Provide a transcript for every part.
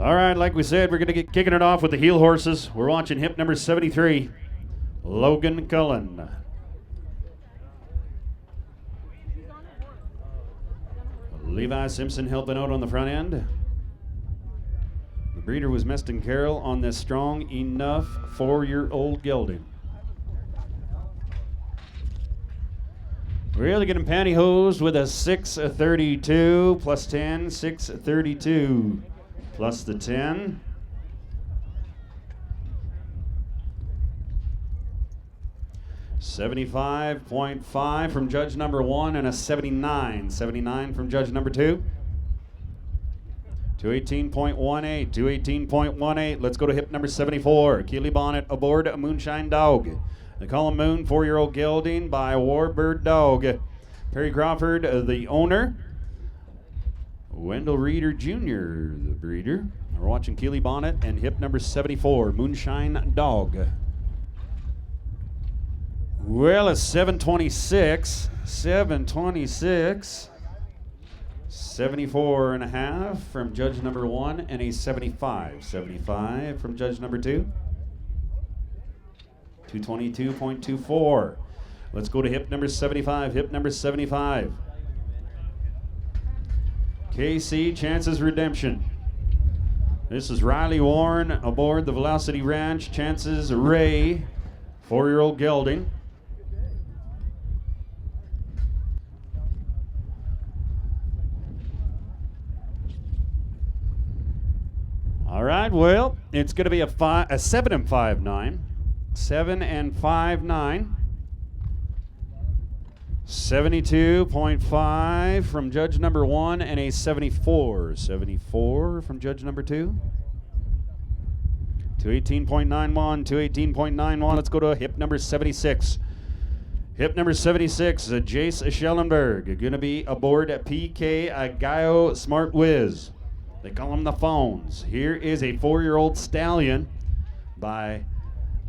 All right, like we said, we're going to get kicking it off with the heel horses. We're watching hip number 73, Logan Cullen. Levi Simpson helping out on the front end. The breeder was Meston Carroll on this strong enough 4-year-old gelding. Really getting pantyhosed with a 632 plus 10, 632 plus the 10. $75.5 from judge number 1 and a 79. 79 from judge number 2. 218.18, 218.18. Let's go to hip number 74. Keely Bonnett aboard a Moonshine Dog. They call him Moon, 4-year-old gelding by Warbird Dog. Perry Crawford, the owner. Wendell Reeder Jr., the breeder. We're watching Keely Bonnett and hip number 74, Moonshine Dog. Well, it's 726. 726. 74 and a half from judge number 1 and a 75. 75 from judge number 2. 222.24. Let's go to hip number 75. Hip number 75. KC Chances Redemption. This is Riley Warren aboard the Velocity Ranch. Chances Ray, 4-year-old gelding. All right, well, it's going to be a 7 and 5-9. 7 and 5-9. 72.5 from judge number 1 and a 74. 74 from judge number 2. 218.91, 218.91. Let's go to hip number 76. Hip number 76, Jace Schellenberg, going to be aboard PK Agayo Smart Whiz. They call them the Phones. Here is a 4-year-old stallion by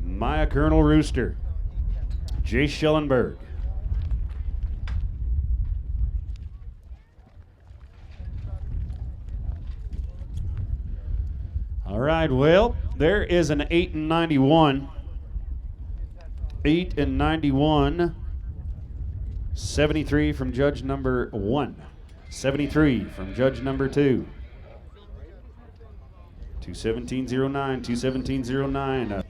Maya Colonel Rooster. Jace Schellenberg. All right, well, there is an 8 and 91. 8 and 91. 73 from judge number 1. 73 from judge number 2. 217.09, 217.09.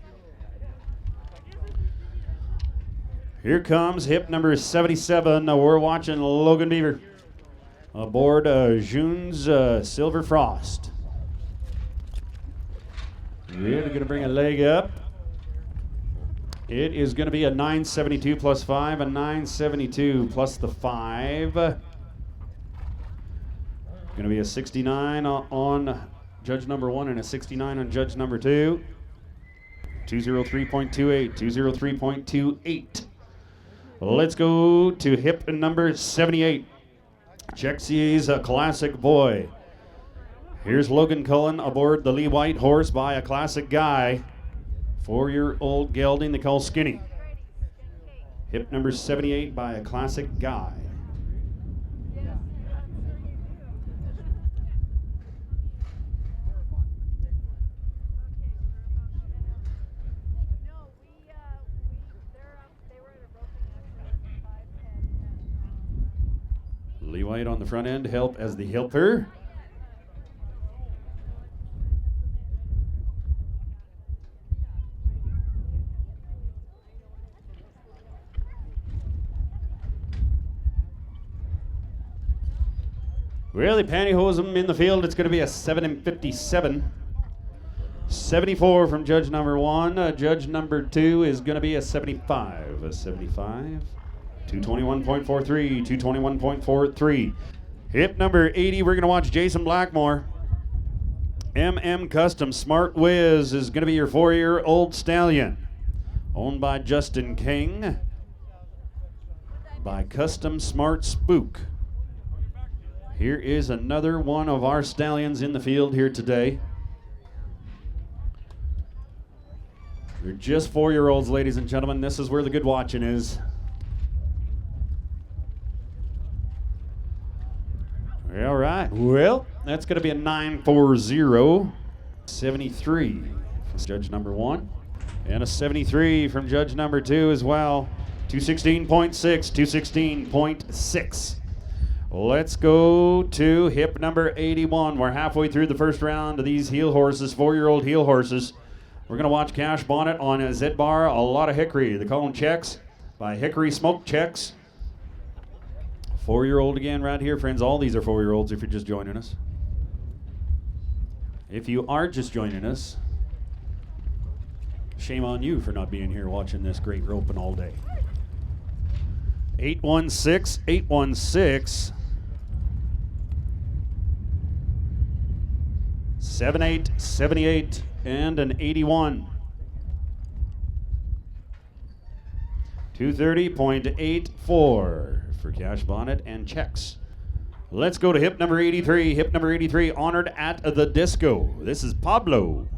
Here comes hip number 77. We're watching Logan Beaver aboard June's Silver Frost. Really going to bring a leg up. It is going to be a 972 plus 5, a 972 plus the 5. Going to be a 69 on judge number 1 and a 69 on judge number 2. 203.28, 203.28. Let's go to hip number 78. Chexie's a classic boy. Here's Logan Cullen aboard the Lee White horse by a classic guy. 4-year-old gelding they call Skinny. Hip number 78 by a classic guy. Lee White on the front end, help as the helper. Really pantyhose them in the field. It's going to be a 7 and 57. 74 from judge number 1. Judge number 2 is going to be a 75. A 75. 221.43, 221.43. Hip number 80, we're going to watch Jason Blackmore. MM Custom Smart Whiz is going to be your 4-year-old stallion. Owned by Justin King. By Custom Smart Spook. Here is another one of our stallions in the field here today. They're just 4-year-olds, ladies and gentlemen. This is where the good watching is. All right, well, that's going to be a 940. 73 from judge number 1. And a 73 from judge number 2 as well. 216.6, 216.6. Let's go to hip number 81. We're halfway through the first round of these heel horses, 4-year-old heel horses. We're going to watch Cash Bonnett on a Z-Bar, a lot of Hickory. They call them checks by Hickory Smoke Checks. 4-year-old again right here, friends. All these are 4-year-olds if you're just joining us. If you are just joining us, shame on you for not being here watching this great roping all day. 816, 816. 78, 78, and an 81. 230.84 for Cash Bonnett and checks. Let's go to hip number 83. Hip number 83, honored at the disco. This is Pablo.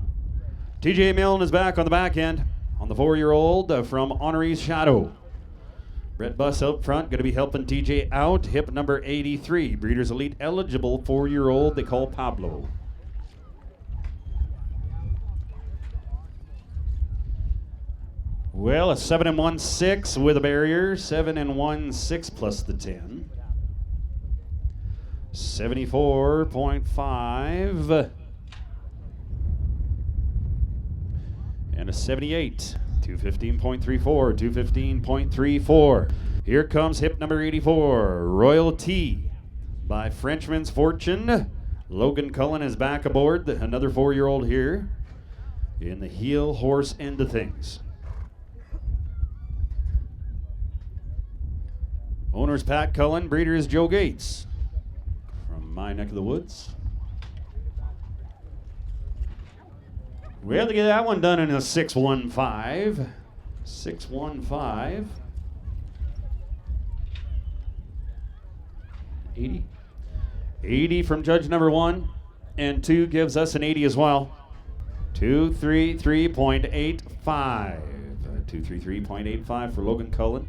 TJ Milne is back on the back end on the 4-year-old from Honoree's Shadow. Brett Buss up front, going to be helping TJ out. Hip number 83, Breeders' Elite eligible 4-year-old they call Pablo. Well, a 7 and 1 6 with a barrier. 7 and 1 6 plus the 10. 74.5. And a 78. 215.34. 215.34. Here comes hip number 84. Royalty by Frenchman's Fortune. Logan Cullen is back aboard. Another 4-year-old here in the heel horse end of things. Owner's Pat Cullen, breeder is Joe Gates from my neck of the woods. We have to get that one done in a 615. 615. 80. 80 from judge number 1, and 2 gives us an 80 as well. 233.85. 233.85 for Logan Cullen.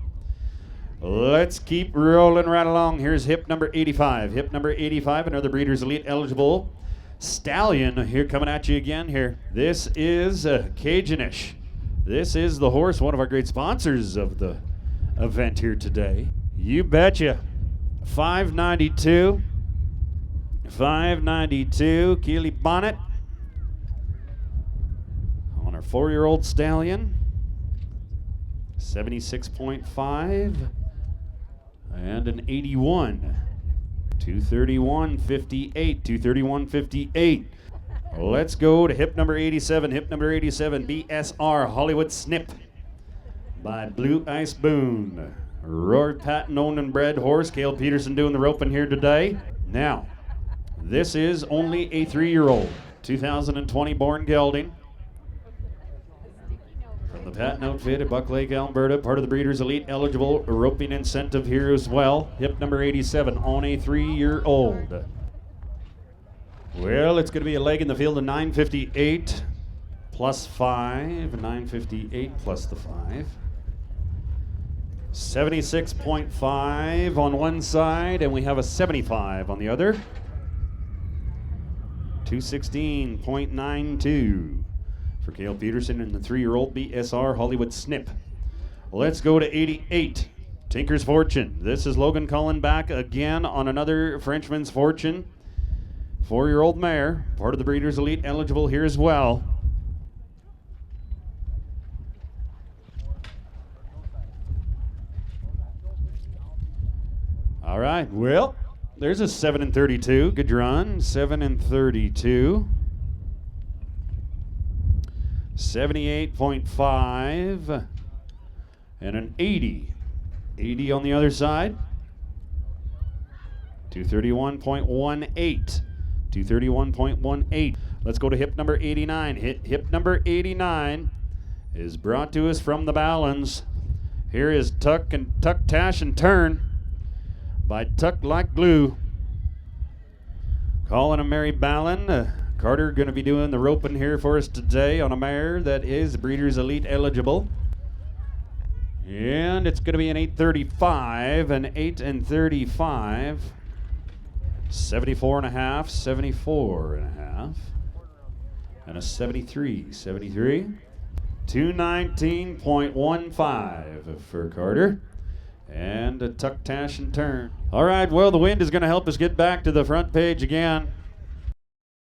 Let's keep rolling right along. Here's hip number 85. Hip number 85, another Breeders' Elite eligible stallion here coming at you again here. This is Cajuanish. This is the horse, one of our great sponsors of the event here today. You betcha. 592. 592. Keely Bonnett on our 4-year-old stallion. 76.5. And an 81. 231.58. 231.58. Let's go to hip number 87. Hip number 87, BSR Hollywood Snip by Blue Ice Boone. Roy Patton owned and bred horse. Cale Peterson doing the roping here today. Now, this is only a 3-year-old. 2020 born gelding. The Patton outfit at Buck Lake, Alberta, part of the Breeders' Elite eligible roping incentive here as well. Hip number 87 on a 3-year-old. Well, it's going to be a leg in the field of 958 plus 5. 958 plus the 5. 76.5 on one side, and we have a 75 on the other. 216.92. For Cale Peterson and the 3-year-old BSR Hollywood Snip. Let's go to 88. Tinker's Fortune. This is Logan Cullen back again on another Frenchman's Fortune. 4-year-old mare. Part of the Breeders' Elite eligible here as well. All right. Well, there's a 7 and 32. Good run. 7 and 32. 78.5 and an 80. 80 on the other side. 231.18. 231.18. Let's go to hip number 89. Hip number 89 is brought to us from the Ballons. Here is Tuck, Tash, and Turn by Tuck Like Glue. Colin and Mary Ballon. Carter going to be doing the roping here for us today on a mare that is Breeders' Elite eligible. And it's going to be an 835, an 8 and 35. 74 and a half, 74 and a half. And a 73. 73. 219.15 for Carter. And a tuck, tash, and turn. All right, well, the wind is going to help us get back to the front page again.